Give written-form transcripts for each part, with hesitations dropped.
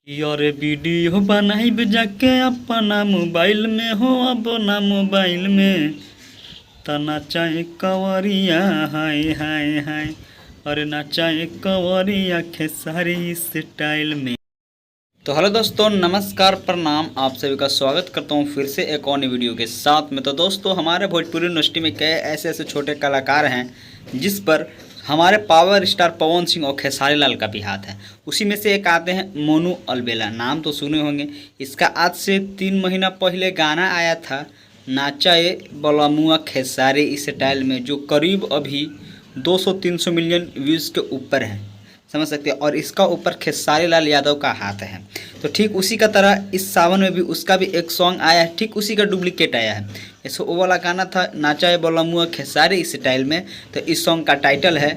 यार वीडियो बनाइब जाके अपना मोबाइल में हो अपना मोबाइल में तना चाहे कवरिया हाय हाय हाय अरे ना चाहे कवरिया खेसारी स्टाइल में। तो हेलो दोस्तों, नमस्कार, प्रणाम। आप सभी का स्वागत करता हूं फिर से एक और नई वीडियो के साथ में। तो दोस्तों, हमारे भोजपुरी इंडस्ट्री में कई ऐसे ऐसे छोटे कलाकार हैं जिस पर हमारे पावर स्टार पवन सिंह और खेसारी लाल का भी हाथ है। उसी में से एक आते हैं मोनू अलबेला, नाम तो सुने होंगे। इसका आज से 3 महीना पहले गाना आया था नाचा ए बलमुआ खेसारी स्टाइल में, जो करीब अभी 200-300 मिलियन व्यूज़ के ऊपर है, समझ सकते हैं। और इसका ऊपर खेसारी लाल यादव का हाथ है। तो ठीक उसी का तरह इस सावन में भी उसका भी एक सॉन्ग आया है, ठीक उसी का डुप्लीकेट आया है। ऐसे वो वाला गाना था नाचा ए बलमुआ खेसारी स्टाइल में, तो इस सॉन्ग का टाइटल है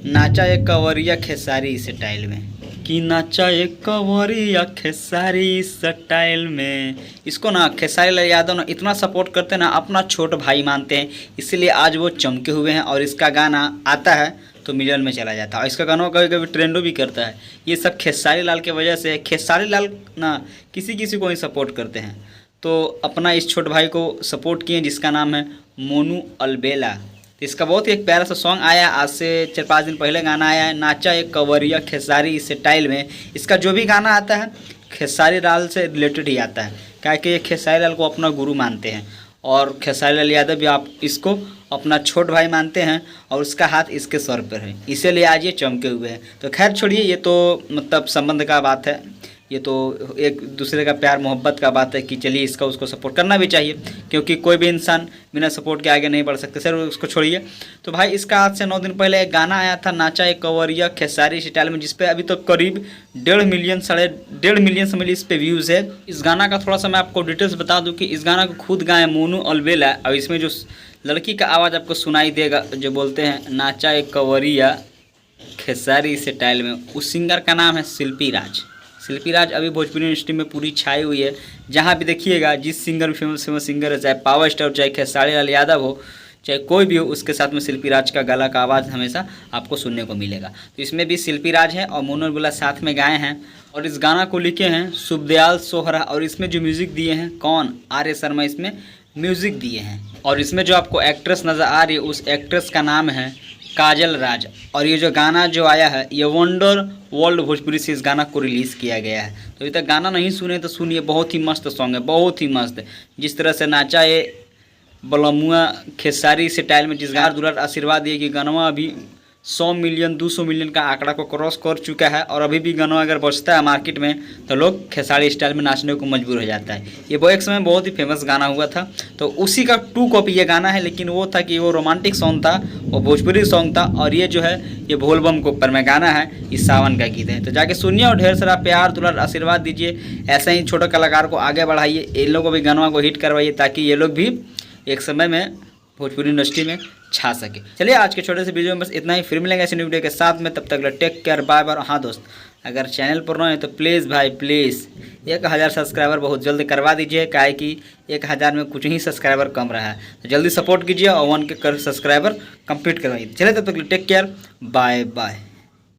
नाचा ए कवरिया खेसारी स्टाइल में, कि नाचा ए कवरिया खेसारी स्टाइल में। इसको ना खेसारी लाल यादव ना इतना सपोर्ट करते हैं ना, अपना छोटा भाई मानते हैं, इसीलिए आज वो चमके हुए हैं। और इसका गाना आता है तो मिलियन में चला जाता है और इसका गाना कभी कभी ट्रेंडो भी करता है। ये सब खेसारी लाल की वजह से। खेसारी लाल ना किसी किसी को ही सपोर्ट करते हैं, तो अपना इस छोटे भाई को सपोर्ट किए जिसका नाम है मोनू अलबेला। इसका बहुत ही एक प्यारा सा सॉन्ग आया, आज से 4-5 दिन पहले गाना आया है नाचा एक कवरिया खेसारी स्टाइल में। इसका जो भी गाना आता है खेसारी लाल से रिलेटेड ही आता है, क्या कि ये खेसारी लाल को अपना गुरु मानते हैं और खेसारी लाल यादव भी आप इसको अपना छोट भाई मानते हैं और उसका हाथ इसके सर पर है, इसीलिए आज ये चमके हुए हैं। तो खैर छोड़िए, ये तो मतलब संबंध का बात है, ये तो एक दूसरे का प्यार मोहब्बत का बात है कि चलिए इसका उसको सपोर्ट करना भी चाहिए, क्योंकि कोई भी इंसान बिना सपोर्ट के आगे नहीं बढ़ सकते। सर उसको छोड़िए। तो भाई इसका आज से 9 दिन पहले एक गाना आया था नाचा एक कवरिया खेसारी स्टाइल में, जिसपे अभी तो करीब 1.5 मिलियन 1.5 मिलियन समझ लीजिए इस पर व्यूज़ है। इस गाना का थोड़ा सा मैं आपको डिटेल्स बता दूँ कि इस गाना को खुद गाए मोनू अलबेला, और इसमें जो लड़की का आवाज़ आपको सुनाई देगा जो बोलते हैं नाचा एक कवरिया खेसारी स्टाइल में, उस सिंगर का नाम है शिल्पी राज। शिल्पी राज अभी भोजपुरी इंडस्ट्री में पूरी छाई हुई है। जहाँ भी देखिएगा जिस सिंगर भी फेमस सिंगर है, चाहे पावर स्टार, चाहे खेसारी लाल यादव हो, चाहे कोई भी हो, उसके साथ में शिल्पी राज का गला का आवाज़ हमेशा आपको सुनने को मिलेगा। तो इसमें भी शिल्पी राज है और मोनू अलबेला साथ में गाए हैं। और इस गाना को लिखे हैं शुभदयाल सोहरा, और इसमें जो म्यूज़िक दिए हैं कौन, आर्य शर्मा इसमें म्यूज़िक दिए हैं। और इसमें जो आपको एक्ट्रेस नज़र आ रही है उस एक्ट्रेस का नाम है काजल राज। और ये जो गाना जो आया है ये वंडर वर्ल्ड भोजपुरी से इस गाना को रिलीज़ किया गया है। तो अभी तक गाना नहीं सुने तो सुनिए, बहुत ही मस्त सॉन्ग है, बहुत ही मस्त। जिस तरह से नाचा ये बलमुआ खेसारी स्टाइल में, जिस गार दुलार आशीर्वाद दिए कि गाना अभी 100 मिलियन 200 मिलियन का आंकड़ा को क्रॉस कर चुका है, और अभी भी गाना अगर बजता है मार्केट में तो लोग खेसारी स्टाइल में नाचने को मजबूर हो जाता है। ये वो एक समय बहुत ही फेमस गाना हुआ था, तो उसी का 2 कॉपी ये गाना है। लेकिन वो था कि वो रोमांटिक सॉन्ग था, वो भोजपुरी सॉन्ग था, और ये जो है ये भोलबम के ऊपर में गाना है, इस सावन का गीत है। तो जाके सुनिए और ढेर सारा प्यार दुलार आशीर्वाद दीजिए। ऐसे ही छोटे कलाकार को आगे बढ़ाइए, इन लोगों को भी गानों को हिट करवाइए, ताकि ये लोग भी एक समय में भोजपुरी इंडस्ट्री में छा सके। चलिए आज के छोटे से वीडियो में बस इतना ही, फिर मिलेंगे ऐसे न्यू वीडियो के साथ में। तब तक टेक केयर, बाय बाय। हाँ दोस्त, अगर चैनल पर नए हैं तो प्लीज़ भाई प्लीज़ 1000 सब्सक्राइबर बहुत जल्दी करवा दीजिए, क्या है कि 1000 में कुछ ही सब्सक्राइबर कम रहा है। तो जल्दी सपोर्ट कीजिए और 1 के सब्सक्राइबर कंप्लीट करवाइए। चलिए तब तक टेक केयर, बाय बाय।